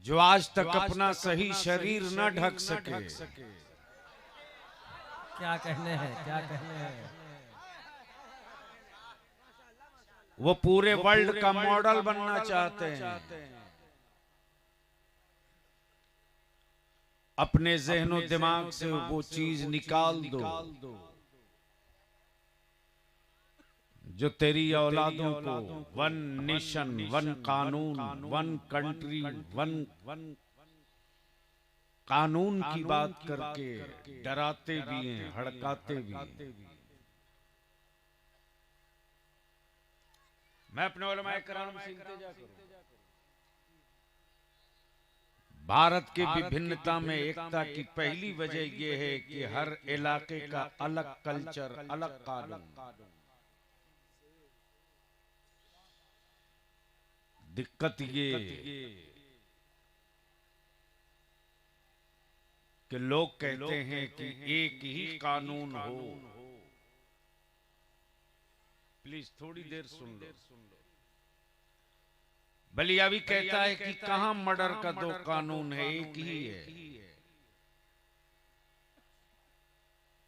जो आज तक अपना सही शरीर न ढक सके। क्या कहने हैं, क्या कहने हैं। वो पूरे वर्ल्ड का मॉडल बनना चाहते हैं। अपने ज़हनो दिमाग से वो चीज निकाल दो जो तेरी औलादों को वन नेशन, वन कानून, वन कंट्री, वन कानून की बात करके डराते भी हैं, हड़काते भी हैं। मैं अपने उलमाए कराम से इल्तिजा करूं, भारत की विभिन्नता में एकता की पहली वजह यह है कि हर इलाके का अलग कल्चर, अलग कानून। दिक्कत ये कि लोग कहते हैं कि एक ही कानून हो। प्लीज थोड़ी देर सुन लो। बलियावी कहता है कि कहां मर्डर का दो कानून है, एक ही है।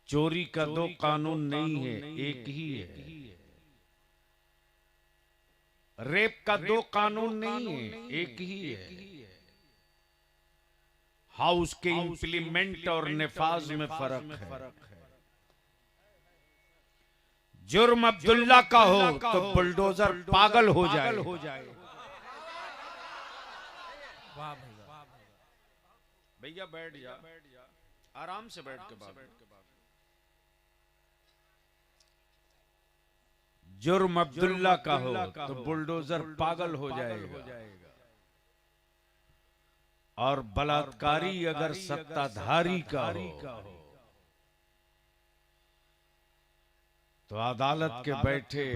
चोरी का दो कानून नहीं है, एक ही है। रेप का दो कानून नहीं है, एक ही है। हाउस के इंप्लीमेंट और निफाज में फर्क है। जुर्म अब्दुल्ला का हो तो बुलडोजर पागल हो जाए। भैया बैठ जा, आराम से बैठ के बात। जुर्म अब्दुल्ला का हो तो बुलडोजर पागल हो जाएगा। और बलात्कारी अगर सत्ताधारी का हो तो अदालत के बैठे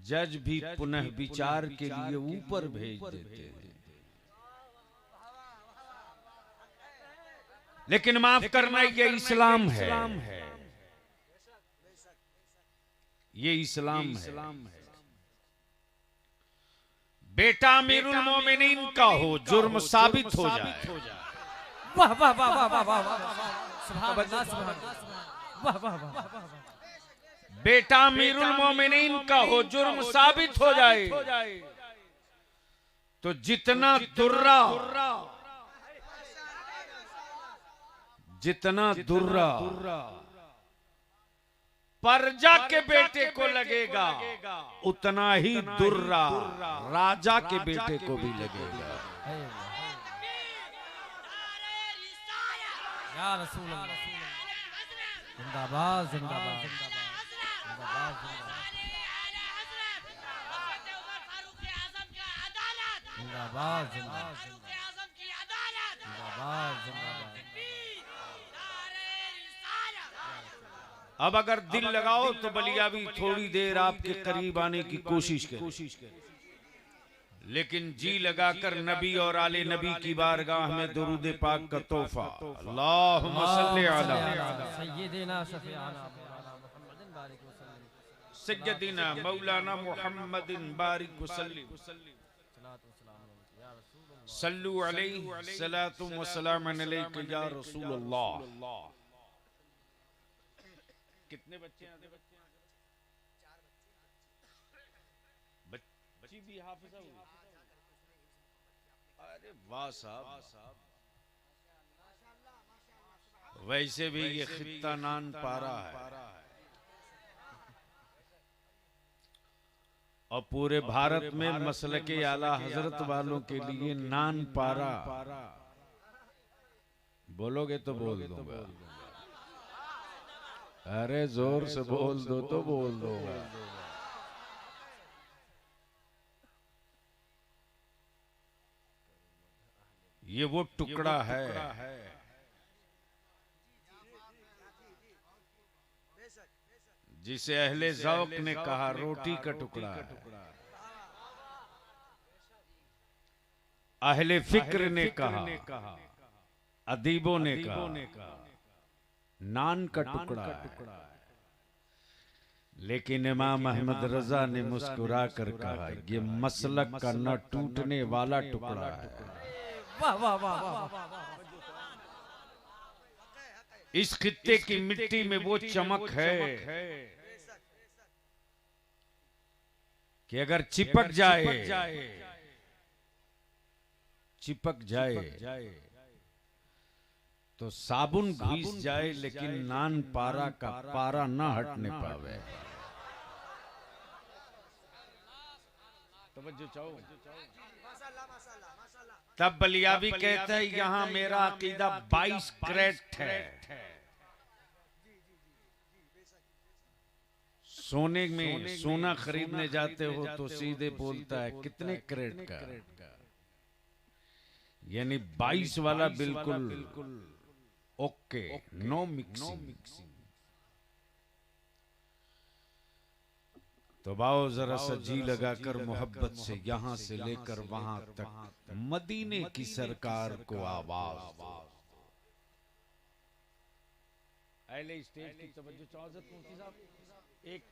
जज भी पुनः विचार के लिए ऊपर भेज देते हैं। लेकिन माफ करना, ये इस्लाम है। ये इस्लाम है। बेटा अमीरुल मोमिनीन का हो, जुर्म साबित हो जाए। वाह वाह वाह वाह वाह वाह सुभान अल्लाह, सुभान अल्लाह, वाह वाह वाह। बेटा अमीरुल मोमिनीन का हो, जुर्म साबित हो जाए तो जितना दुर्रा प्रजा के बेटे को लगेगा, उतना ही दुर्रा राजा के बेटे को भी लगेगा। या रसूल अल्लाह, जिंदाबाद जिंदाबाद जिंदाबाद जिंदाबाद जिंदाबाद जिंदाबाद। अब अगर दिल लगाओ तो बलियावी थोड़ी देर आपके करीब आने की कोशिश करे, लेकिन जी लगाकर नबी और आले नबी की बारगाह में दुरूद पाक का तोहफा। अल्लाहुम्मा सल्ली अला सय्यदिना शफीअना मुहम्मदिन बारिक वसल्लम, सय्यदिना मौलाना मुहम्मदिन बारिक वसल्लम, सल्लु अलैहि सलातु व सलाम अलैका या रसूल अल्लाह। कितने बच्चे हैं? बच्ची भी हाफिजा हुई? अरे वाह साहब, वैसे भी ये खित्ता नान पारा है और पूरे भारत में मसलके आला हजरत वालों के लिए नान पारा। बोलोगे तो बोल दूंगा, अरे जोर से बोल दो तो बोल दूंगा। ये वो टुकड़ा है जिसे अहले ज़ौक़ ने कहा रोटी का टुकड़ा है, अहले फिक्र ने कहा, अदीबों ने कहा नान का टुकड़ा है। लेकिन इमाम अहमद रजा ने मुस्कुरा कर कहा, ये मसलक का न टूटने वाला टुकड़ा है। वाह वाह वाह वाह। इस खित्ते की मिट्टी में वो चमक है कि अगर चिपक जाए तो साबुन घिस जाए, लेकिन नान पारा का पारा ना हटने पावे। तब बलियावी कहता है, यहाँ मेरा अकीदा 22 कैरेट है। सोने में सोना खरीदने जाते हो तो सीधे बोलता है कितने कैरेट का, यानी 22 वाला बिल्कुल ओके, नो मिक्सिंग। तो बाओ जरा सा जी लगाकर मोहब्बत से यहाँ से लेकर वहां तक मदीने की सरकार को आवाज। अहले स्टेज की तवज्जो चाहत मुफ्ती साहब, एक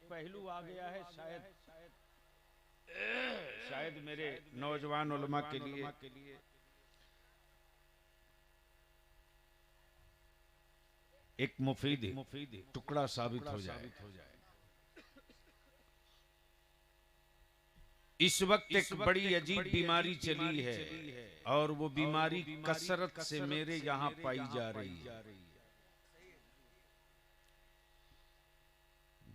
पहलू आ गया है शायद मेरे नौजवान उलमा के लिए एक मुफीद टुकड़ा साबित हो जाए। इस वक्त एक बड़ी अजीब बीमारी चली है और वो बीमारी कसरत से मेरे यहाँ पाई जा रही है।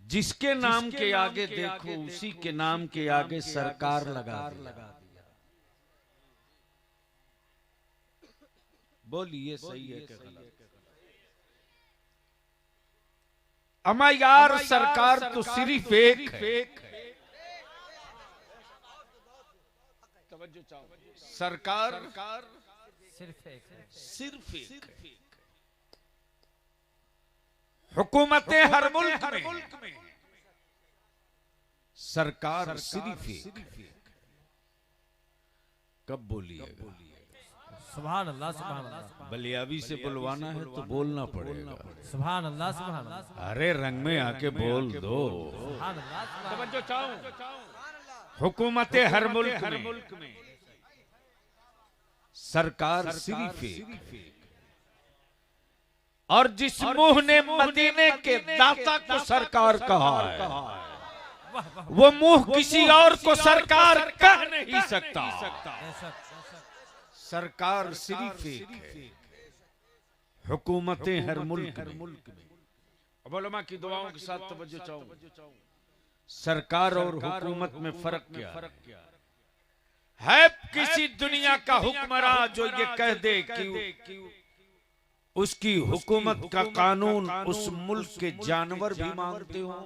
जिसके नाम के आगे देखो उसी के नाम के आगे सरकार लगा दिया। बोलिए सही है क्या गलत? अमा यार सरकार तो सिर्फ एक है। सरकार सिर्फ एक है। हुकूमतें हर मुल्क में, सरकार सिर्फ एक। कब बोलिएगा? सुभान अल्लाह सुभान अल्लाह। बलियावी से बुलवाना है तो बोलना पड़ेगा। सुभान अल्लाह सुभान अल्लाह। अरे रंग में आके बोल दो। सुभान अल्लाह। तवज्जो चाहूं, हुकूमतें हर मुल्क में, सरकार सिर्फ एक। और जिस मुंह ने मदीने के दाता को सरकार कहा है, वो मुंह किसी और को सरकार कह नहीं सकता। सरकार सिर्फ एक है, हुकूमतें हर मुल्क में। अब उलमा की दुआओं के साथ तवज्जो चाहूं, सरकार और हुकूमत में फर्क क्या है? किसी दुनिया का हुक्मरान जो ये कह दे कि उसकी हुकूमत का कानून उस मुल्क के जानवर भी मानते हो?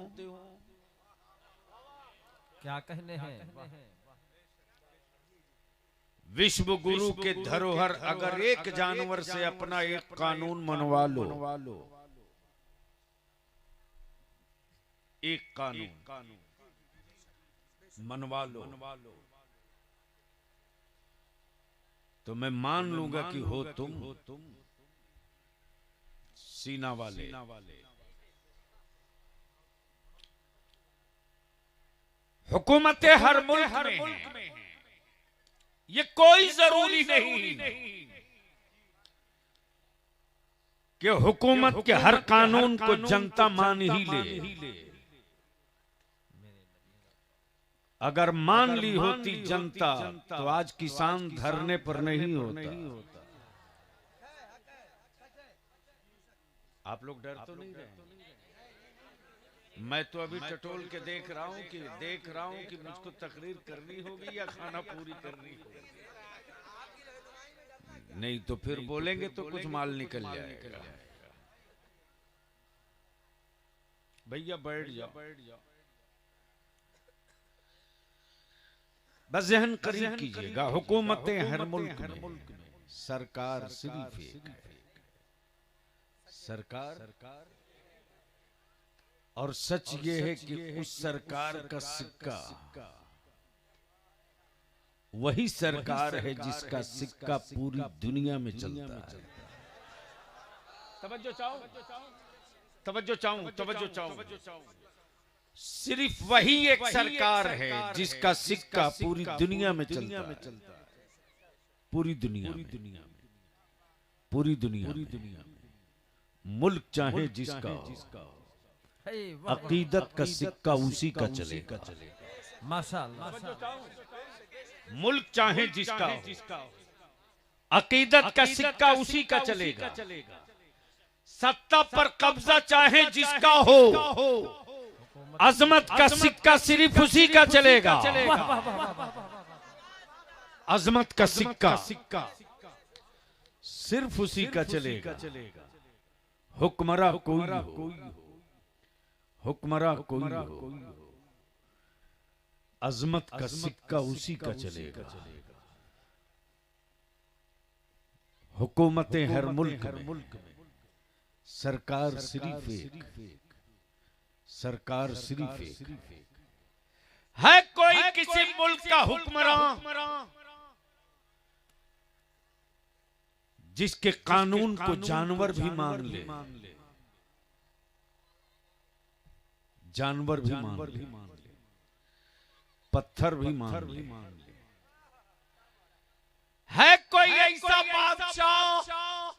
क्या कहने हैं? विश्व गुरु के धरोहर अगर एक जानवर से अपना एक कानून मनवा लो, एक कानून मनवा लो, तो मैं मान लूंगा कि हो तुम सीना वाले। हुकूमतें हर मुल्क में, ये कोई जरूरी नहीं कि हुकूमत के हर कानून को जनता मान ही ले। अगर मान ली होती जनता तो आज किसान धरने पर नहीं होता। आप लोग डर तो नहीं रहे? मैं तो अभी टटोल के देख रहा हूं कि मुझको तकरीर करनी होगी या खाना पूरी करनी होगी। नहीं तो फिर बोलेंगे तो कुछ माल निकल जाएगा। भैया बैठ जाओ, बस ज़हन करीब कीजिएगा। हुकूमतें हर मुल्क में, सरकार सिर्फ एक है। सरकार, और सच ये है कि उस सरकार का सिक्का वही सरकार है जिसका सिक्का पूरी दुनिया में चलता है। तवज्जो चाहो, तवज्जो चाहूं। सिर्फ वही एक सरकार है जिसका सिक्का पूरी दुनिया में चलता है, पूरी दुनिया में, पूरी दुनिया में। मुल्क चाहे जिसका, अकीदत का सिक्का उसी का चलेगा। माशाअल्लाह। मुल्क चाहे जिसका, अकीदत का सिक्का उसी का चलेगा। सत्ता पर कब्जा चाहे जिसका हो, अजमत का सिक्का सिर्फ उसी का चलेगा। अजमत का सिक्का सिर्फ उसी का चलेगा। हुक्मरा कोई हो, हुक्मरा कोई हो, अजमत का सिक्का उसी का चलेगा। हुकूमतें हर मुल्क में, सरकार सिर्फ एक, सरकार सिर्फ एक है। कोई किसी मुल्क का हुक्मरान जिसके कानून को जानवर भी मान ले, जानवर भी मान ले, पत्थर भी मान ले। है कोई ऐसा बादशाह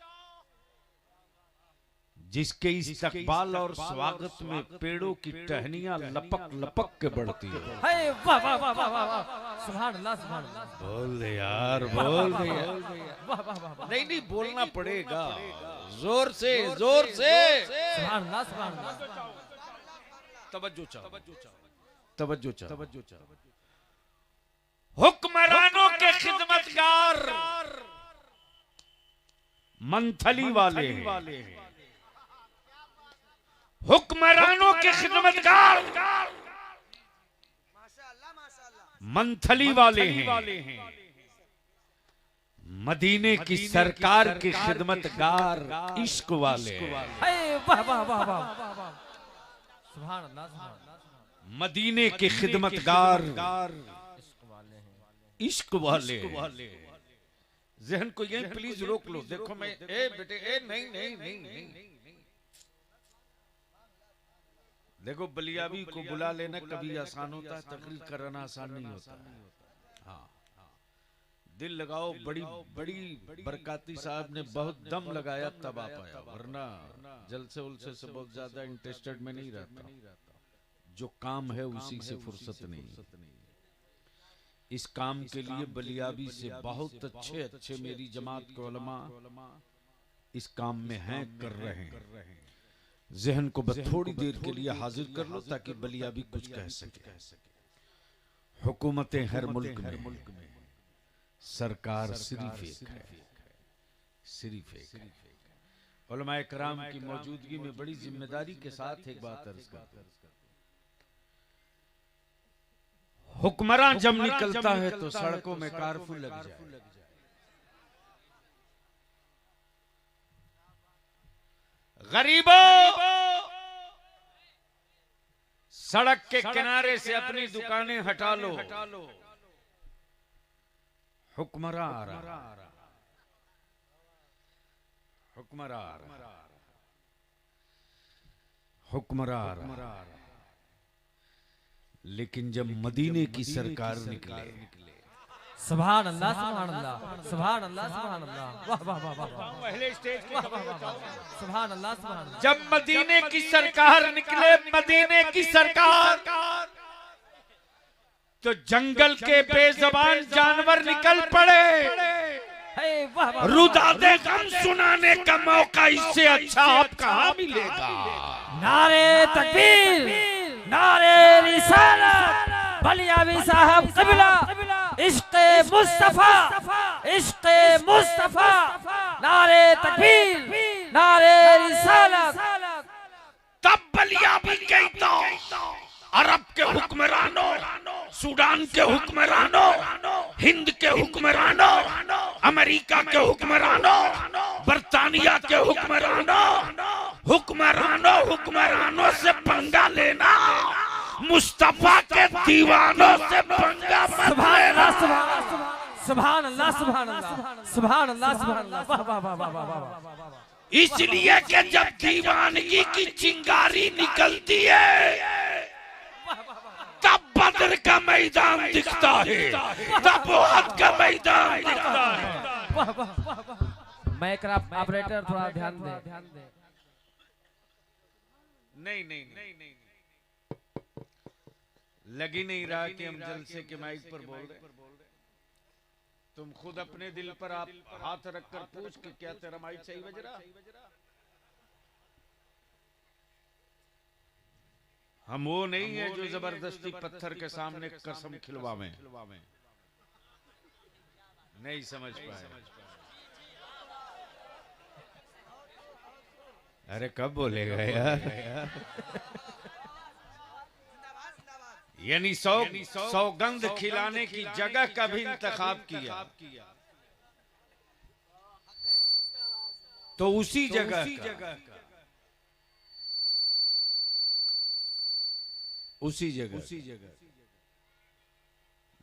जिसके इस्तकबाल और स्वागत में पेड़ों की टहनियां लपक लपक के बढ़ती है। वाह वाह वाह वाह वाह, सुभान अल्लाह, सुभान अल्लाह। बोल दे यार, बोल दे यार। नहीं बोलना पड़ेगा, जोर से, जोर से। सुभान अल्लाह, सुभान अल्लाह। तवज्जो चाहो। हुक्मरानों के खिदमतगार मंथली वाले हैं। हुक्मरानों के खिदमतगार मंथली वाले हैं। मदीने की सरकार के खिदमतगार इश्क वाले हैं। वाह वाह वाह वाह, सुभान अल्लाह, सुभान अल्लाह। मदीने के खिदमतगार इश्क वाले। जहन को यहीं प्लीज रोक लो। देखो मैं बेटे नहीं। देखो बलियाबी को बुला लेना कभी आसान होता है, तकरीर कराना आसान नहीं होता। हाँ, दिल लगाओ। बड़ी बरकाती साहब ने बहुत दम लगाया तब आ पाया, वरना जलसे उलसे से बहुत ज्यादा इंटरेस्टेड में नहीं रहता। जो काम है उसी से फुर्सत नहीं। इस काम के लिए बलियाबी से बहुत अच्छे मेरी जमात के उलमा इस काम में हैं, कर रहे हैं। जहन को बस थोड़ी देर के लिए हाजिर कर लो ताकि बलियाबी कुछ कह सके। हुकूमतें हर मुल्क में, सरकार सिर्फ एक है, सिर्फ एक है। उलमाए कराम की मौजूदगी में बड़ी जिम्मेदारी के साथ एक बात अर्ज करता हूं। हुक्मरान जब निकलता है तो सड़कों में कारफू लग जाए। गरीबों, सड़क के किनारे से अपनी दुकानें हटा लो। हुक्मरान आ रहा, हुक्मरान लेकिन जब मदीने की सरकार निकले, सुभान अल्लाह, सुभान अल्लाह, सुभान अल्लाह, सुभान अल्लाह। वाह वाह वाह वाह, पहले स्टेज के सुभान अल्लाह, सुभान अल्लाह। जब मदीने की सरकार निकले, मदीने की सरकार, तो जंगल के बेज़बान जानवर निकल पड़े। रुदादे गम सुनाने का मौका इससे अच्छा आप कहाँ मिलेगा। नारे तकबीर, नारे रिसालत, बलियाबी साहब क़िबला, इश्क़े मुस्तफा, इश्क़े मुस्तफा। नारे तकबीर, नारे रिसालत। तब बलियाबी कहता अरब के हुक्मरानों, सूडान के हुक्मरानों, हिंद के हुक्मरानों, अमेरिका के हुक्मरानों, बरतानिया के हुक्मरानों से पंगा लेना, मुस्तफा के दीवानों से पंगा मत लेना। सुभान अल्लाह, सुभान अल्लाह, सुभान अल्लाह, सुभान अल्लाह। वाह वाह वाह वाह वाह। इसलिए कि जब दीवानगी की चिंगारी निकलती है तब बदर का मैदान दिखता है, तब उहद का मैदान दिखता है। मैं ऑपरेटर थोड़ा ध्यान दे। नहीं, लग ही नहीं रहा कि हम जलसे के माइक पर बोल रहे। तुम खुद अपने दिल पर आप हाथ रखकर पूछ के क्या तेरा माइक सही बज रहा? हम वो नहीं है जो जबरदस्ती पत्थर के सामने कसम खिलवावे। नहीं समझ पाए। अरे कब बोलेगा यार? यानी सौगंध खिलाने की जगह का भी इंतखाब किया तो उसी जगह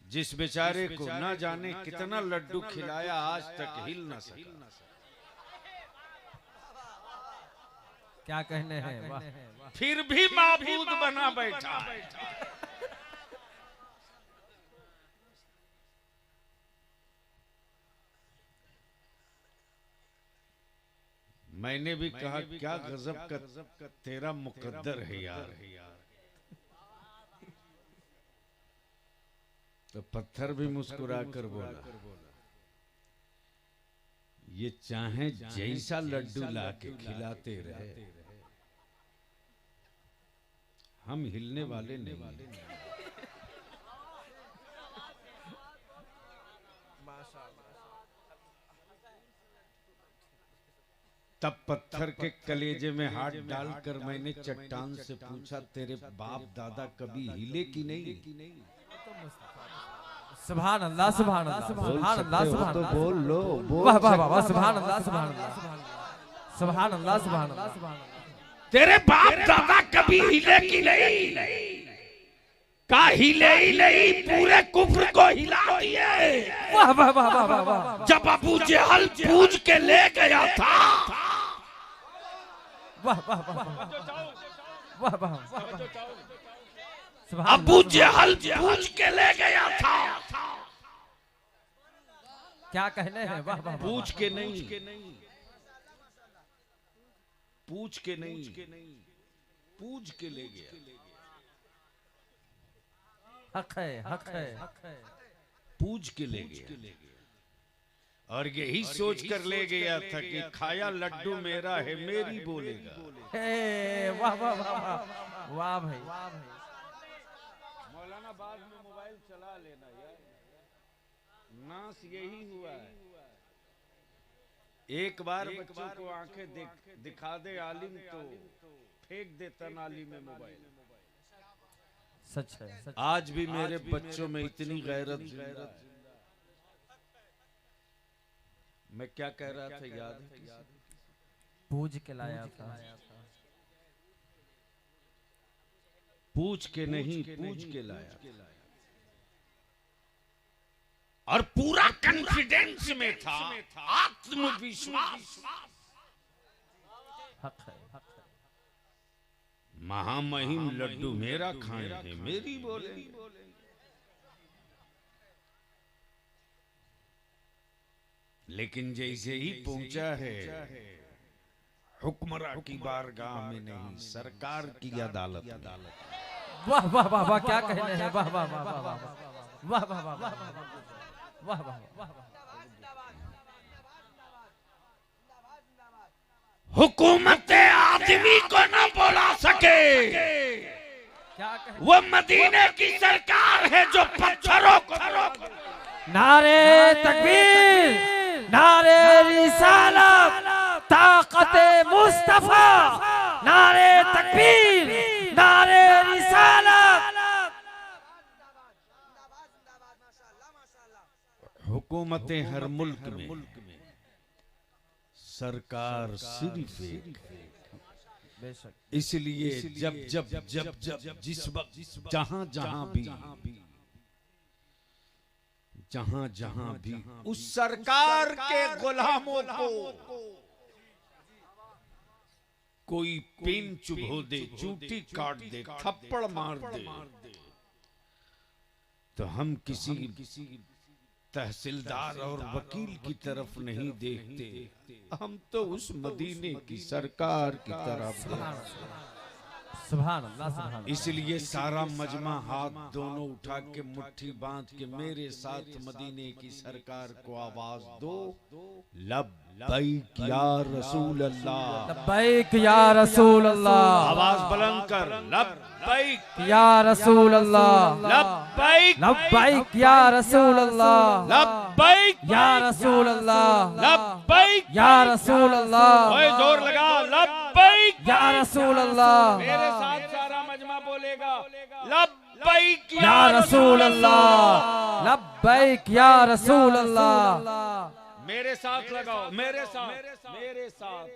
जिस बेचारे को ना जाने कितना लड्डू खिलाया आज तक हिल ना सका। क्या कहने हैं? फिर भी माबूद बना बैठा है। मैंने भी कहा क्या गजब का तेरा मुकद्दर है यार। तो पत्थर भी मुस्कुरा कर बोला, ये चाहे जैसा लड्डू लाके खिलाते रहे, हम हिलने वाले नहीं। तब पत्थर के कलेजे में हाथ डालकर मैंने चट्टान से पूछा, तेरे बाप दादा कभी हिले कि नहीं? सुभान अल्लाह, सुभान अल्लाह, सुभान अल्लाह, सुभान तो बोल लो। वाह वाह वाह, सुभान अल्लाह, सुभान अल्लाह, सुभान अल्लाह, सुभान अल्लाह। तेरे बाप दादा कभी हिले कि नहीं? का हिले ही नहीं, पूरे कुफ्र को हिला दिए। वाह वाह वाह वाह वाह। जब अबू जहल पूज के ले गया था, वाह वाह वाह वाह वाह। अबू जहल पूज के ले गया था। क्या कहने हैं? वाह वाह। पूछ के नहीं, पूछ के नहीं, पूछ के ले गया। हक है, हक है। पूछ के ले गया और यही सोच कर ले गया था कि खाया लड्डू मेरा है, मेरी बोलेगा। वाह वाह वाह वाह भाई। मौलाना बाद में मोबाइल चला लेना यार, नास यही हुआ है। एक बार बच्चों को आंखें दिखा दे आलिम तो फेंक देता नाली में मोबाइल। सच है। आज भी मेरे बच्चों में इतनी गैरत। मैं क्या कह रहा था याद है? पूछ के लाया था। पूछ के नहीं, पूछ के लाया और पूरा कॉन्फिडेंस में था, आत्मविश्वास। हक है, हक है। महामहिम लड्डू मेरा खाए है, मेरी बोले। लेकिन जैसे ही पहुंचा है हुक्मरां की बारगाह में नहीं, सरकार की अदालत। वाह वाह वाह वाह, क्या कहने हैं? वाह वाह वाह वाह वाह वाह वाह वाह वाह वाह। हुकूमत आदमी को न बुला सके, वो मदीने की सरकार है जो पत्थरों को। नारे तकबीर, नारे रिसालत, ताकते मुस्तफा, नारे तकबीर, नारे रिसालत। हुकूमतें हर मुल्क में, सरकार सिर्फ एक। इसलिए जब जब जब जब जिस वक्त जहां जहां भी उस सरकार के गुलामों को कोई पेन चुभो दे, चूटी काट दे, थप्पड़ मार दे, तो हम किसी तहसीलदार और वकील की तरफ नहीं देखते, हम तो उस मदीने की सरकार की तरफ देखते। सुभान अल्लाह, सुभान अल्लाह। इसलिए सारा मजमा हाथ दोनों उठा के मुट्ठी बांध के मेरे साथ मदीने की सरकार को आवाज दो, लब्बैक या रसूल अल्लाह, लब्बैक या रसूल अल्लाह। आवाज बुलंद कर, लब्बैक या रसूल अल्लाह, लब्बैक लब्बैक या रसूल अल्लाह, लब्बैक या रसूल अल्लाह, लब्बैक या रसूल अल्लाह, ओए जोर लगा, लब्बैक या रसूल अल्लाह, मेरे साथ सारा मजमा बोलेगा, लब्बैक या रसूल अल्लाह, लब्बैक या रसूल अल्लाह। मेरे साथ लगाओ, मेरे साथ, मेरे साथ,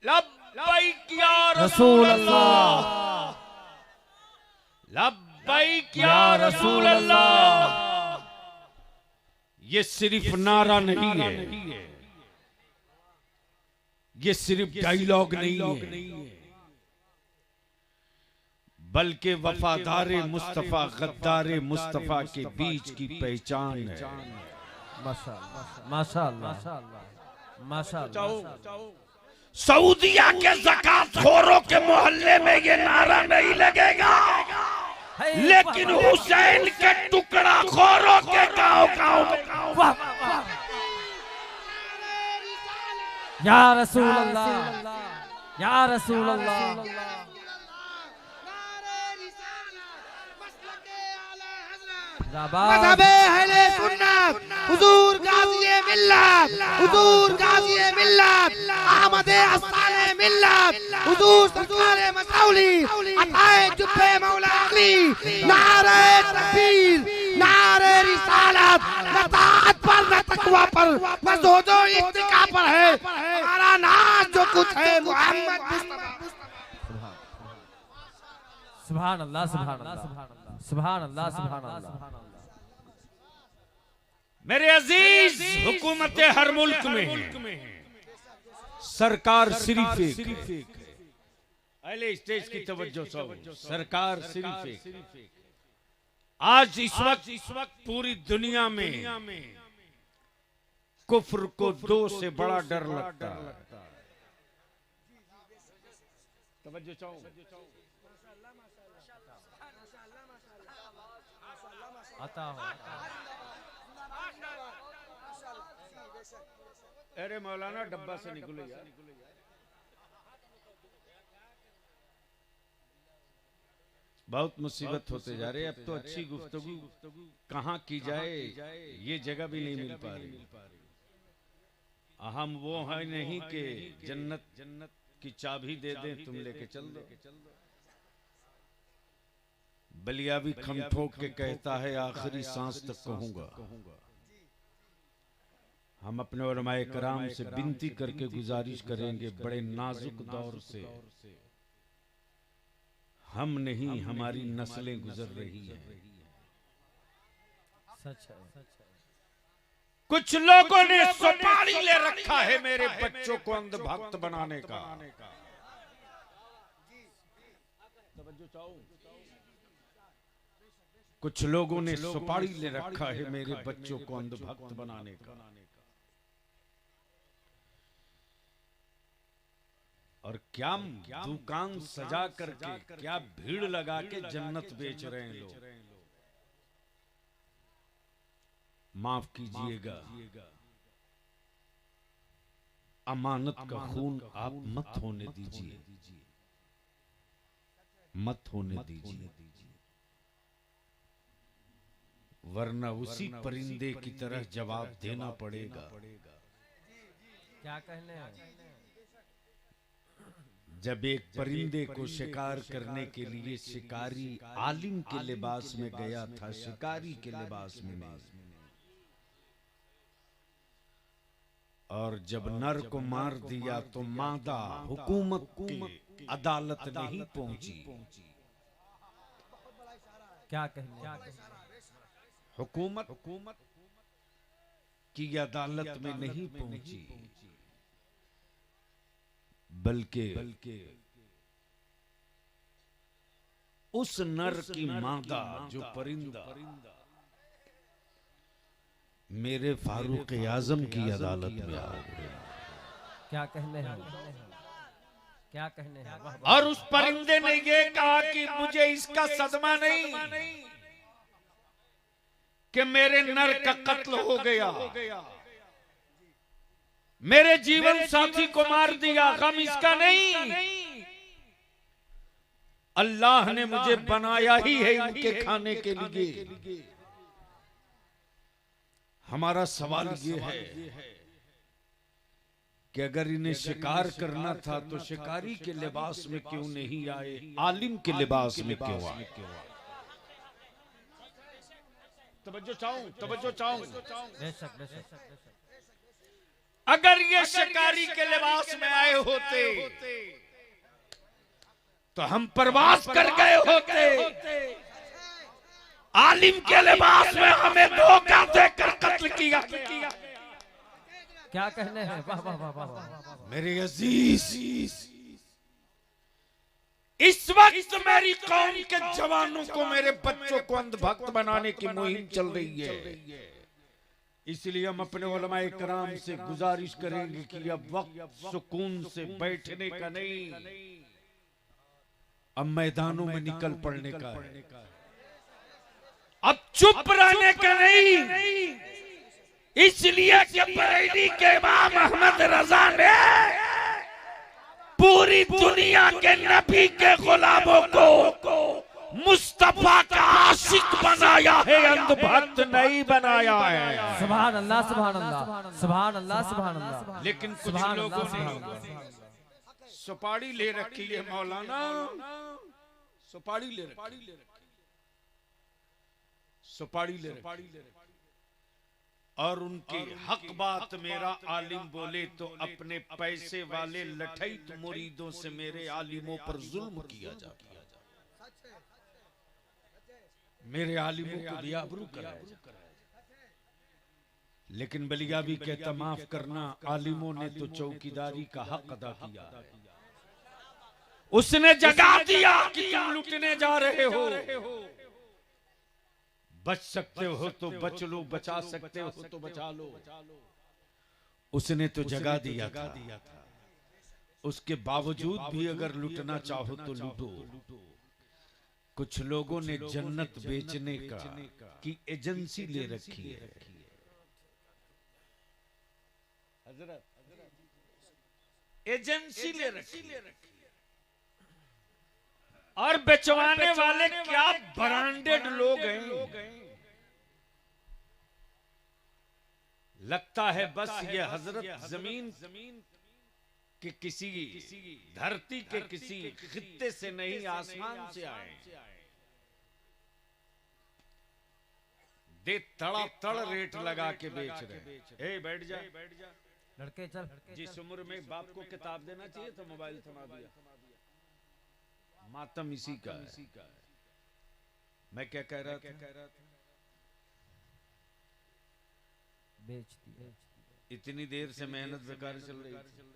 लब्बैक या रसूल अल्लाह, लब्बैक या रसूल अल्लाह। ये सिर्फ नारा नहीं है, ये सिर्फ डायलॉग नहीं है, बल्कि वफादारे मुस्तफा गद्दारे मुस्तफा के बीच की पहचान है। माशाअल्लाह, माशाअल्लाह, माशाअल्लाह। सऊदिया के ज़कात खोरों के मोहल्ले में ये नारा नहीं लगेगा, लेकिन हुसैन के टुकड़ा खोरों के गांव या रसूल अल्लाह, या रसूल अल्लाह। मज़हबे अहले सुन्नत, हुजूर गाज़िए मिल्लत, हुजूर गाज़िए मिल्लत, अहमदे अस्ताने मिल्लत, हुजूर सरकारे मसौली, अताए जुब्बे मौला अली, नारे तकबीर, नारे रिसालत, न ताअत पर न तकवा पर, न ज़ुहद व इत्तिका पर है हमारा नाज जो कुछ है मोहम्मद मुस्तफा। सुभान अल्लाह, सुभान अल्लाह, सुभान अल्लाह, सुभान अल्लाह। मेरे अजीज, हुकूमत हर मुल्क में है, सरकार सिर्फ एक है। अहले स्टेज की तवज्जो सब, सरकार सिर्फ एक है। आज इस वक्त पूरी दुनिया में कुफ्र को दो से बड़ा डर लगता है। तवज्जो चाहो, आता हो। अरे मौलाना डब्बा से निकलो यार। बहुत मुसीबत होते जा रहे, अब तो अच्छी गुफ्तगू कहाँ की जाए ये जगह भी नहीं मिल पा रही। हम वो है नहीं कि जन्नत की चाबी दे दें तुम लेके चल दो। बलियावी खम ठोक के कहता है आखिरी सांस तक कहूंगा। हम अपने उलमाए कराम से विनती करके गुजारिश करेंगे, बड़े नाजुक दौर से हम नहीं हमारी नस्लें गुजर रही हैं। सच है, कुछ लोगों ने सुपारी ले रखा है मेरे बच्चों को अंधभक्त बनाने का। कुछ लोगों ने सुपारी ले रखा है मेरे बच्चों को अंधभक्त बनाने का। और क्या दुकान सजा करके, क्या भीड़ लगा के जन्नत बेच रहे हैं लोग। माफ कीजिएगा, अमानत का खून आप मत होने दीजिए, मत होने दीजिए, वरना उसी परिंदे की तरह जवाब देना पड़ेगा। क्या कहने हैं? जब एक परिंदे को शिकार करने के लिए शिकारी आलिम के लिबास में गया था, शिकारी के लिबास में नहीं, और जब नर को मार दिया तो मादा हुकूमत की अदालत नहीं पहुंची। क्या कहने? हुकूमत की अदालत में नहीं पहुंची, बल्कि उस नर की मादा जो परिंदा मेरे फारूक आजम की अदालत में आ गया। क्या कहने हैं, क्या कहने हैं। और उस परिंदे ने ये कहा कि मुझे इसका सदमा नहीं कि मेरे नर का कत्ल हो गया, मेरे जीवन साथी को मार दिया, गम इसका नहीं, अल्लाह ने मुझे बनाया ही है इनके खाने के लिए। हमारा सवाल ये है कि अगर इन्हें शिकार करना था तो शिकारी के लिबास में क्यों नहीं आए, आलिम के लिबास में क्यों आए। तवज्जो चाहूं। बेशक बेशक। अगर ये शिकारी के लिबास में आए होते तो हम प्रवास कर गए होते। आलिम के लिबास में हमें धोखा देकर कत्ल किया। क्या कहने हैं। वाह वाह वाह वाह। मेरे अजीज, इस वक्त मेरी कौम के जवानों को, मेरे बच्चों को अंधभक्त बनाने की मुहिम चल रही है। इसलिए हम अपने उलमाए कराम से गुजारिश करेंगे कि अब वक्त सुकून से बैठने का नहीं, अब मैदानों में निकल पड़ने का है। अब चुप रहने का नहीं, इसलिए कि बरेली के इमाम अहमद रजा ने पूरी दुनिया के नबी के गुलामों को मुस्तफा का आशिक बनाया है, अंधभक्त नहीं बनाया है। सुभान अल्लाह सुभान अल्लाह सुभान अल्लाह सुभान अल्लाह। लेकिन कुछ लोगों ने सुपारी ले रखी है मौलाना, सुपारी ले रखी, सुपारी ले रखी, और उनकी हक बात मेरा आलिम बोले तो अपने पैसे वाले लठैत मुरीदों से मेरे आलिमों पर जुल्म किया जाता है, मेरे आलिमों को भी आबरू कराया जाता है। लेकिन बलिया भी कहता माफ करना, आलिमों ने तो चौकीदारी का हक अदा किया, उसने जगा दिया कि तुम लुटने जा रहे हो, बच सकते हो तो बच लो, बचा सकते हो तो बचा लो। उसने तो जगा दिया था, उसके बावजूद भी अगर लुटना चाहो तो लूटो। कुछ लोगों ने जन्नत बेचने की एजेंसी ले रखी है। एजेंसी ले रखी है, और बेचवाने वाले क्या ब्रांडेड लोग हैं। लगता है बस ये हजरत जमीन के किसी धरती के किसी खित्ते से नहीं, आसमान से आए। दे तड़ा तड़ रेट लगा के बेच रहे। बैठ जा लड़के चल। जिस उम्र में बाप को किताब देना चाहिए तो मोबाइल थमा दिया। मातम इसी का है। मैं क्या कह रहा था, बेच दिया। इतनी देर से मेहनत बेकार चल रही थी।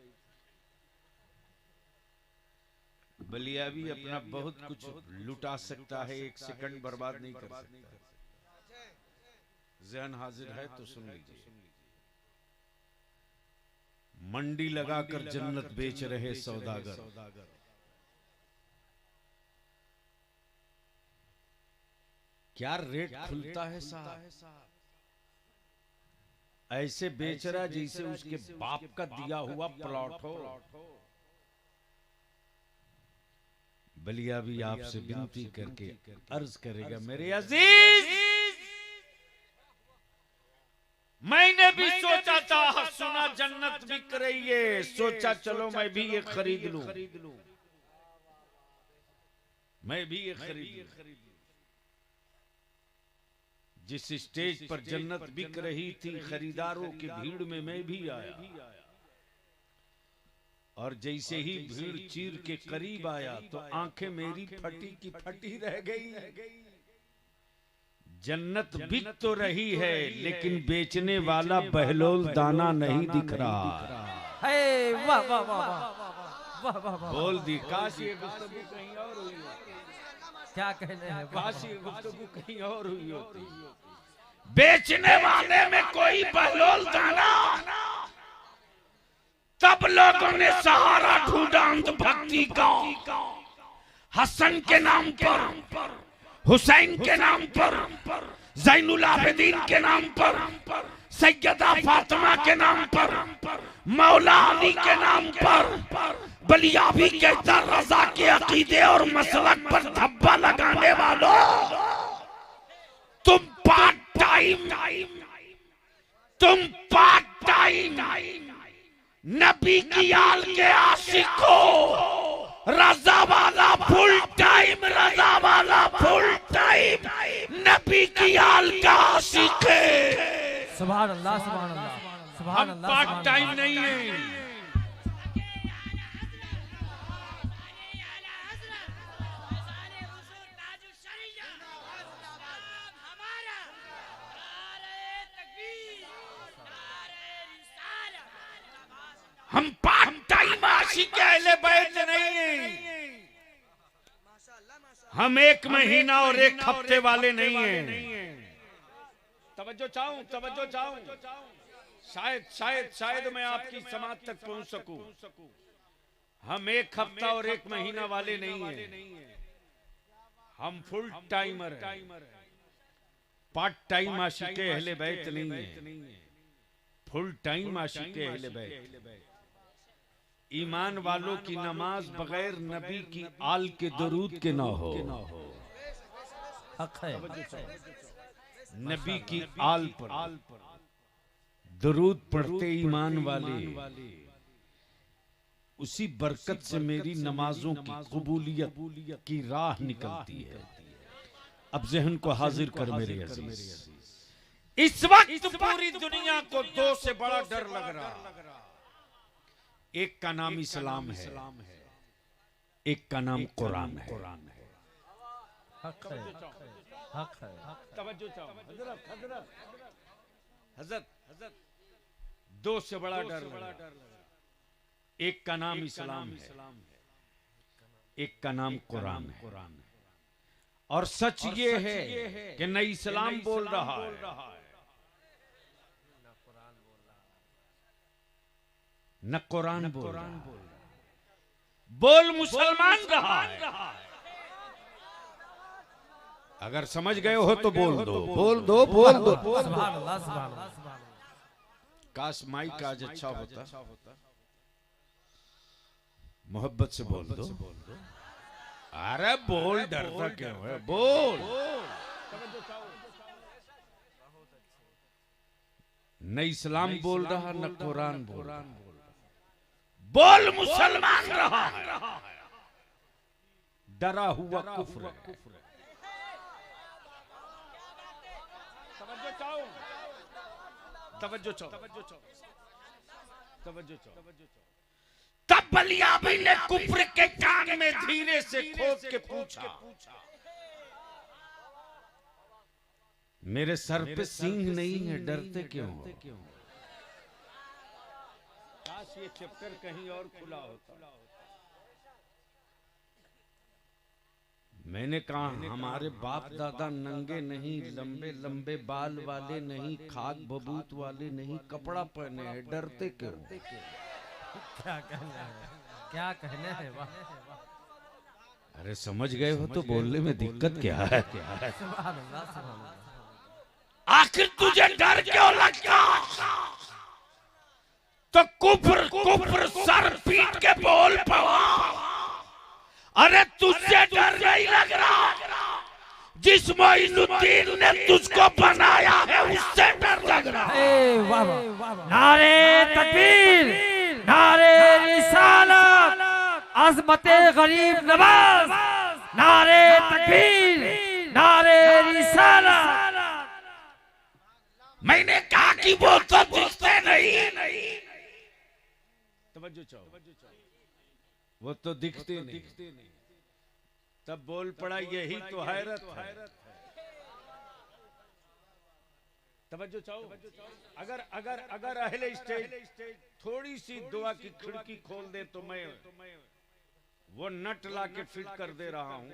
बलिया भी अपना बहुत कुछ लुटा सकता है, एक सेकंड बर्बाद नहीं कर सकता। ज़हन हाजिर है तो सुन लीजिए। मंडी लगाकर जन्नत बेच रहे सौदागर, क्या रेट खुलता है साहब। ऐसे बेच रहा जैसे उसके बाप का दिया हुआ प्लॉट हो। बलिया भी आपसे विनती करके अर्ज करेगा, मेरे अजीज, मैंने भी सोचा था, सुना जन्नत बिक रही है, सोचा चलो मैं भी ये खरीद लूं, मैं भी ये खरीद लूं। जिस स्टेज पर जन्नत बिक रही थी, खरीदारों की भीड़ में मैं भी आया, और जैसे ही भीड़ चीर के करीब आया तो आंखें मेरी फटी की फटी रह गई। जन्नत बिक तो रही है लेकिन बेचने वाला बहलोल दाना नहीं दिख रहा। वाह वाह वाह वाह। वाह वाह वाह बोल दी। काश ये गुफ्तगू कहीं और हुई होती, क्या कहने हैं काश ये गुफ्तगू कहीं और हुई होती। बेचने वाले में कोई बहलोल था ना, तब लोगों ने सहारा ढूंढा अंधभक्ति का। हसन के नाम पर, हुसैन के नाम पर, ज़ैनुल आबिदीन के नाम पर, सैयदा फातिमा के नाम पर, मौला अली के नाम पर, बलियाबी के दर रजा के अकीदे और मसलक पर धब्बा लगाने वालों, तुम पार्ट टाइम नबी की आल के आशिक हो। रजा वाला फुल टाइम, रजा वाला फुल टाइम नबी की आल का आशिक है। सुभान अल्लाह, सुभान अल्लाह, सुभान हम अल्लाह। पार्ट टाइम नहीं है। हम पार्ट टाइम आशिक अहले बैत नहीं हैं। हम एक महीना और एक हफ्ते वाले नहीं हैं। तवज्जो चाहूं, तवज्जो चाहूं। शायद शायद शायद मैं आपकी समाज तक पहुंच सकूं। हम एक हफ्ता और एक महीना वाले नहीं हैं। हम फुल टाइमर हैं। पार्ट टाइम आशिक अहले बैत नहीं है। फुल टाइम आशिक अहले बैत। ईमान वालों की नमाज बगैर नबी की आल के दरूद के ना हो। हक है। नबी की आल पर दरूद पढ़ते ईमान वाले, उसी बरकत से मेरी नमाजों की कबूलियत की राह निकलती है। अब ज़हन को हाजिर कर मेरे अजीज, इस वक्त पूरी दुनिया को दो से बड़ा डर लग रहा। एक का नाम इस्लाम है, एक का नाम कुरान है। हक है, हक है। तवज्जो चाहो हजरत, हजरत, हजरत। दो से बड़ा डर लग रहा। एक का नाम इस्लाम है, एक का नाम कुरान है। और सच ये है कि न इस्लाम बोल रहा है, न कुरान बोल रहा है। बोल मुसलमान रहा है। अगर समझ गए हो तो बोल दो, बोल दो, बोल दो। सुभान अल्लाह, सुभान अल्लाह। काश माइक आज अच्छा होता। मोहब्बत से बोल दो। अरे बोल, डरता क्यों है? बोल। न इस्लाम बोल रहा, न कुरान बोल रहा। बोल मुसलमान रहा है। डरा हुआ कुफ्र है। तवज्जो चाहो, तवज्जो चाहो, तवज्जो चाहो। तब बलियाबी ने कुफ्र के कान में धीरे से खोद के पूछा, मेरे सर पे सींग नहीं है, डरते क्यों हो? काश ये चैप्टर कहीं और खुला होता। मैंने कहा हमारे बाप दादा नंगे नहीं, लंबे लंबे बाल वाले नहीं, खाक बबूत वाले नहीं, कपड़ा पहने हैं, डरते क्यों? क्या कहने हैं, क्या कहने हैं। वाह। अरे समझ गए हो तो बोलने में दिक्कत क्या है? सुभान अल्लाह, सुभान अल्लाह। आखिर तुझे डर क्यों लगता? तो कुफ्र कुफ्र सर पीट के बोल पड़ा। अरे तुझसे डर नहीं लग रहा, जिस मोइनुद्दीन ने तुझको बनाया है उससे डर लग रहा है। वाह वाह। नारे तकबीर, नारे रिसालत, अज़मते गरीब नवाज, नारे तकबीर, नारे रिसालत। मैंने कहा कि वो तो दिखते नहीं। तवज्जो चाहो, वो तो दिखते नहीं। तब बोल पड़ा यही तो हैरत है। तवज्जो चाहो। अगर अगर अगर अहले स्टेज थोड़ी सी दुआ की खिड़की खोल दे तो मैं वो नट ला के फिट कर दे रहा हूं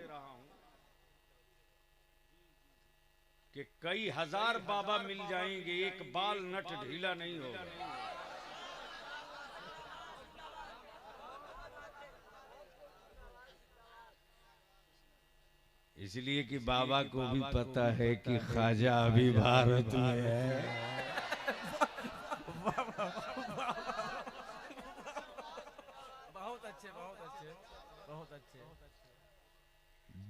कि कई हजार बाबा मिल जाएंगे, एक बाल नट ढीला नहीं होगा। इसलिए कि बाबा को भी पता है कि ख्वाजा अभी भारत में है। बहुत अच्छे, बहुत अच्छे, बहुत अच्छे।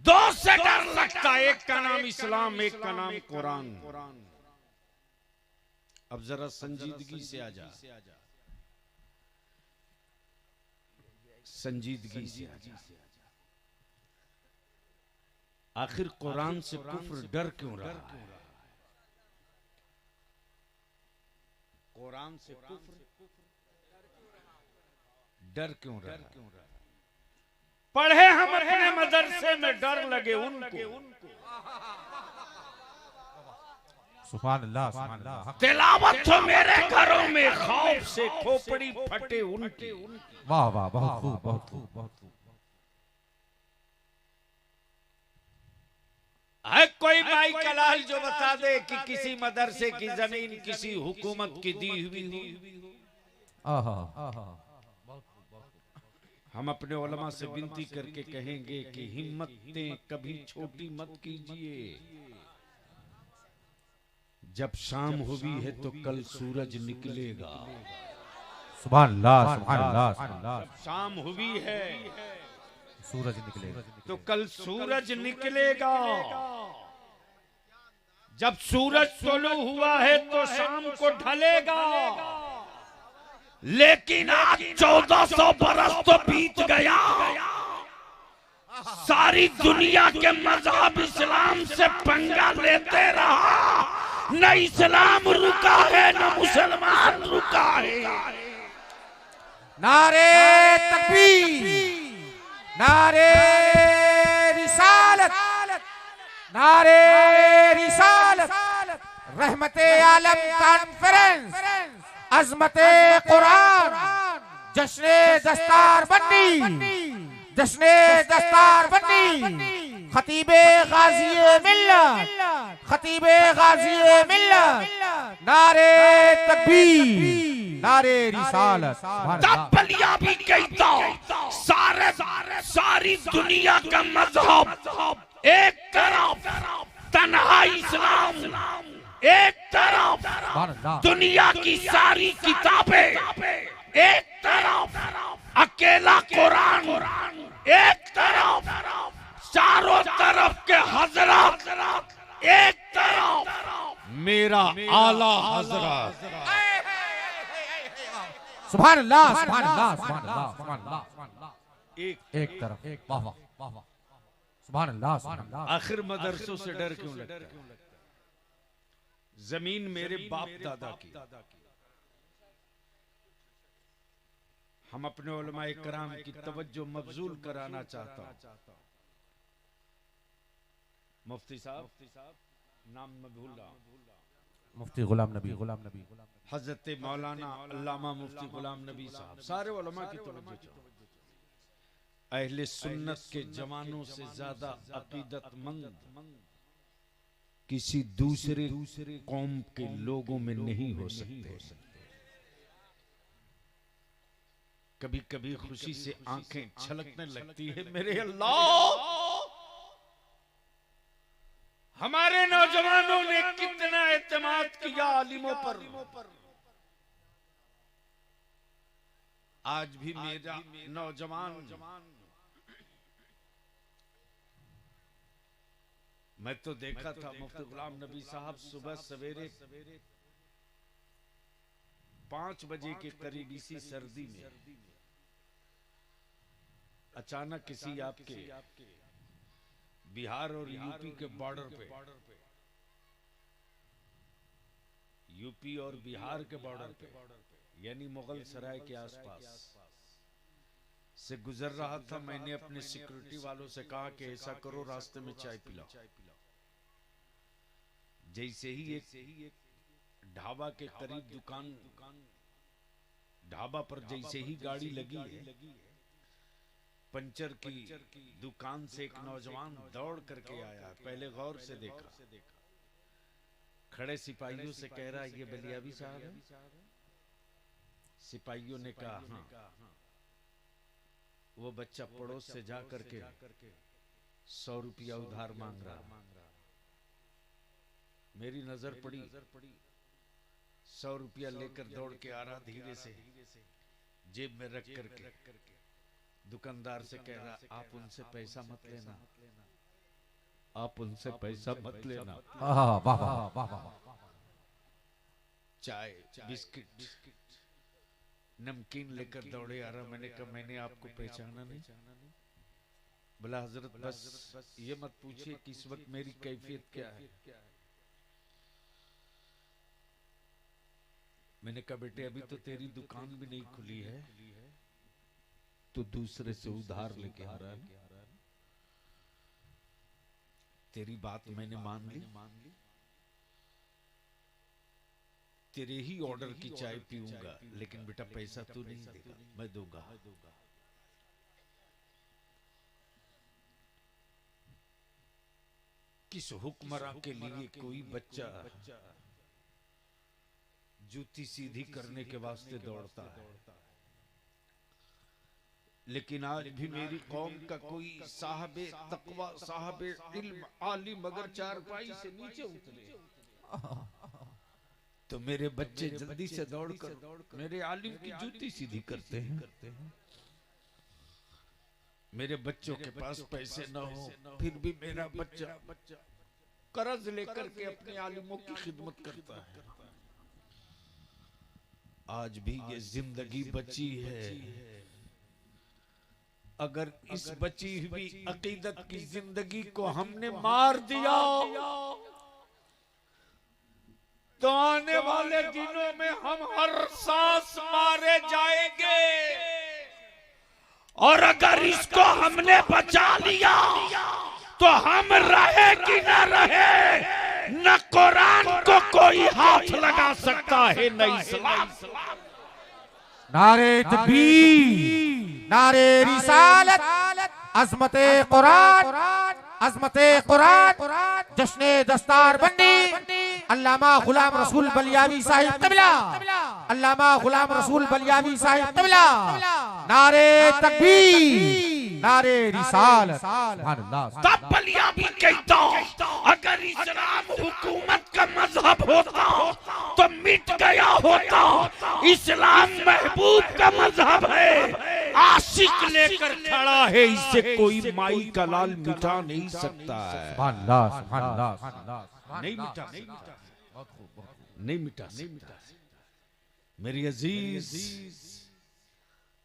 दो से डर लगता है, एक का नाम इस्लाम, एक का नाम कुरान। अब जरा संजीदगी से आ जा, संजीदगी से आ जा। आखिर कुरान से कुफ्र डर क्यों रहा है? कुरान से कुफ्र डर क्यों रहा है? पढ़े हम अपने मदरसे में, डर लगे उनको। सुभान अल्लाह, सुभान अल्लाह। तिलावत तो मेरे घरों में, खौफ से खोपड़ी फटे उनकी। वाह वाह, बहुत खूब, बहुत खूब, बहुत खूब। है कोई भाई कलाल जो बता दे कि किसी मदरसे की जमीन किसी हुकूमत की दी हुई हो? हम अपने उलमा से विनती करके कहेंगे कि हिम्मतें कभी छोटी मत कीजिए। जब शाम हुई है तो कल सूरज निकलेगा। सुभान अल्लाह, सुभान अल्लाह, सुभान अल्लाह। शाम हुई है, सूरज निकलेगा तो कल सूरज निकलेगा। जब सूरज तुलू हुआ है तो शाम को ढलेगा। लेकिन आज 1400 बरस तो बीत गया, सारी दुनिया के मजहब इस्लाम से पंगा लेते रहा। न इस्लाम रुका है, न मुसलमान रुका है। नारे तकबीर, नारे रिसालत, नारे रिसालत, रहमते आलम कॉन्फ्रेंस, अजमते कुरान, जश्ने दस्तार बंदी, जश्ने दस्तार बंदी, खतीबे गाज़िए मिल्लत, खतीबे गाज़िए मिल्लत, नारे तकबीर, नारे रिसालत। तब बलिया भी कहता, सारी दुनिया का मजहब एक तरफ, तन्हा इस्लाम एक तरफ, दुनिया की सारी किताबें एक तरफ, अकेला कुरान एक तरफ, चारों तरफ के हजरत एक तरफ, मेरा आला हजरत। सुभान अल्लाह, सुभान अल्लाह, सुभान अल्लाह, सुभान अल्लाह। एक तरफ, एक, वाह वाह, वाह वाह, सुभान अल्लाह, सुभान अल्लाह। आखिर मदरसों से डर क्यों लगता है? जमीन मेरे बाप दादा की। हम अपने उलमाए कराम की तवज्जो मबजूल कराना चाहता हूं। मुफ्ती साहब, नाम मैं भूल रहा हूं, मुफ्ती गुलाम नबी, गुलाम नबी, हजरत मौलाना अल्लामा मुफ्ती गुलाम नबी साहब, सारे उलमा की तवज्जो चाहता। अहले सुन्नत के जवानों से ज्यादा अकीदतमंद किसी दूसरे कौम के लोगों में नहीं हो सकते। कभी कभी खुशी से आंखें छलकने लगती है। मेरे अल्लाह, हमारे नौजवानों ने कितना एतमाद किया आलिमों पर। आज भी मेरा नौजवान, मैं तो देखा था मुफ्ती गुलाम नबी साहब सुबह सवेरे 5 बजे के करीब इसी सर्दी में अचानक किसी आपके बिहार और यूपी के बॉर्डर पे, यूपी और बिहार के बॉर्डर पे, यानी मुगल सराय के आसपास से गुजर रहा था। मैंने अपने सिक्योरिटी वालों से कहा कि ऐसा करो, रास्ते में चाय पिलाओ। जैसे ही एक ढाबा के करीब ढाबा पर जैसे ही गाड़ी लगी है, पंचर की दुकान से एक नौजवान दौड़ करके आया, पहले गौर से देखा, खड़े सिपाहियों से कह रहा ये बलियावी साहब है। सिपाहियों ने कहा हाँ। वो बच्चा पड़ोस से जा करके 100 रुपया उधार मांग रहा। मेरी नजर पड़ी, 100 रुपया लेकर दौड़ के आ रहा, धीरे से जेब में रख करके दुकानदार से कह रहा आप उनसे पैसा मत लेना, आप उनसे पैसा मत लेना। चाय बिस्किट नमकीन लेकर दौड़े आ रहा। मैंने कहा मैंने आपको पहचाना नहीं। बोला हजरत बस ये मत पूछिए कि इस वक्त मेरी कैफियत क्या है। मैंने कहा बेटे अभी तो तेरी दुकान भी नहीं खुली है, तो दूसरे से उधार लेके आ रहा है। तेरी बात मैंने मान ली, तेरे ही ऑर्डर की चाय पीऊंगा, लेकिन बेटा पैसा तू नहीं देगा, मैं दूंगा। किस हुक्मरां के लिए कोई बच्चा जूती सीधी करने के वास्ते दौड़ता है, लेकिन आज भी मेरी कौम का कोई साहबे तकवा, साहबे इल्म, आलिम अगर चारपाई से नीचे उतरे तो मेरे बच्चे जल्दी से दौड़कर मेरे आलिम की जूती सीधी करते हैं। मेरे बच्चों के पास पैसे न हो, फिर भी मेरा बच्चा कर्ज लेकर के अपने आलिमों की खिदमत करता है। आज भी ये जिंदगी बची है, अगर इस बची हुई अकीदत की जिंदगी को हमने मार दिया तो आने वाले दिनों में हम हर सांस मारे जाएंगे। और अगर इसको हमने बचा लिया तो हम रहे कि न रहे, न कुरान को कोई हाथ लगा सकता है न इस्लाम। नारे तकबीर, नारे रिसालत, अज़मते कुरान, अज़मते कुरान, जश्ने दस्तार बंदी अल्लामा गुलाम रसूल बलियावी साहिब क़िबला, अल्लामा गुलाम रसूल बलियावी साहिब क़िबला। नारे तकबीर, नारे रिसालत। तब बलियावी कहता अगर इस्लाम हुकूमत का मजहब होता तो मिट गया होता। इस्लाम महबूब का मजहब है, आशिक लेकर खड़ा है, इसे कोई माई का लाल मिटा नहीं सकता है। नहीं मिटा, नहीं मिटा। मेरी अजीज,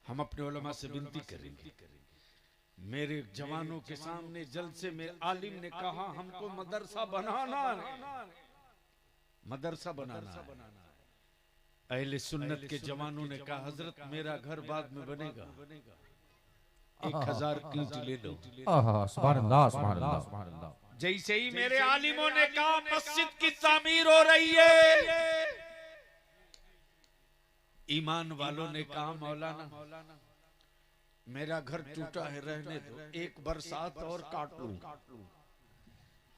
हम अपने उलमा से विनती करेंगे, मेरे जवानों के सामने जलसे में आलिम ने कहा हमको मदरसा बनाना है, मदरसा बनाना है। अहले सुन्नत के जवानों ने कहा हजरत मेरा घर बाद में बनेगा, 1000 ईंट ले लो। सुभान अल्लाह, सुभान अल्लाह, सुभान अल्लाह। जैसे ही मेरे आलिमों ने कहा मस्जिद की तामीर हो रही है, ईमान वालों ने कहा मौलाना मेरा घर टूटा है, रहने दो, एक बरसात और काट लूं,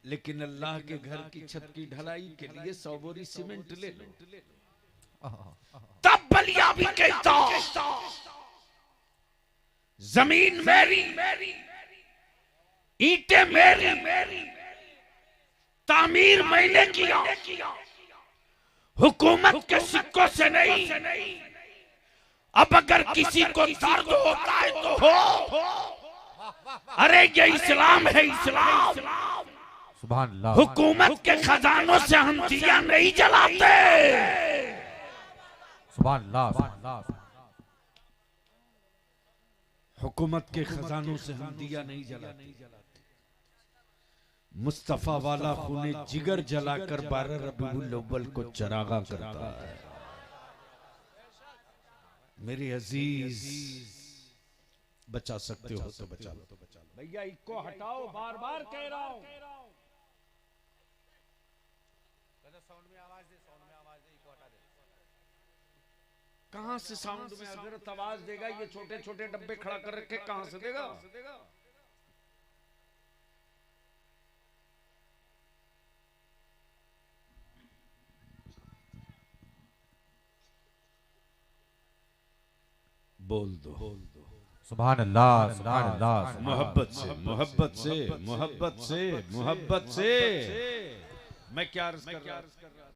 लेकिन अल्लाह के घर की छत की ढलाई के लिए 100 बोरी सीमेंट ले लो। तब बलियावी कहता जमीन मेरी, ईंटें मेरी, तामीर मैंने किया, हुकूमत के सिक्कों से नहीं। अब अगर किसी को दर्द होता है तो हो, अरे ये इस्लाम है, इस्लाम। सुभान अल्लाह। हुकूमत के खजानों से हम दिया नहीं जलाते। सुभान अल्लाह, सुभान अल्लाह। हुकूमत के खजानों से हम दिया नहीं जलाते। मुस्तफा वाला खूने जिगर जलाकर 12 रबीउल अव्वल को चरागा करता है। मेरे अजीज, बचा सकते हो तो बचा लो। भैया इसको हटाओ, बार बार कह रहा हूं। कहां से साउंड में हजरत आवाज देगा? ये छोटे छोटे डब्बे खड़ा कर रखे, कहां से देगा? बोल दो सुभान अल्लाह, सुभान अल्लाह। मोहब्बत से, मोहब्बत से, मोहब्बत से, मोहब्बत से। मैं क्या अर्ज कर रहा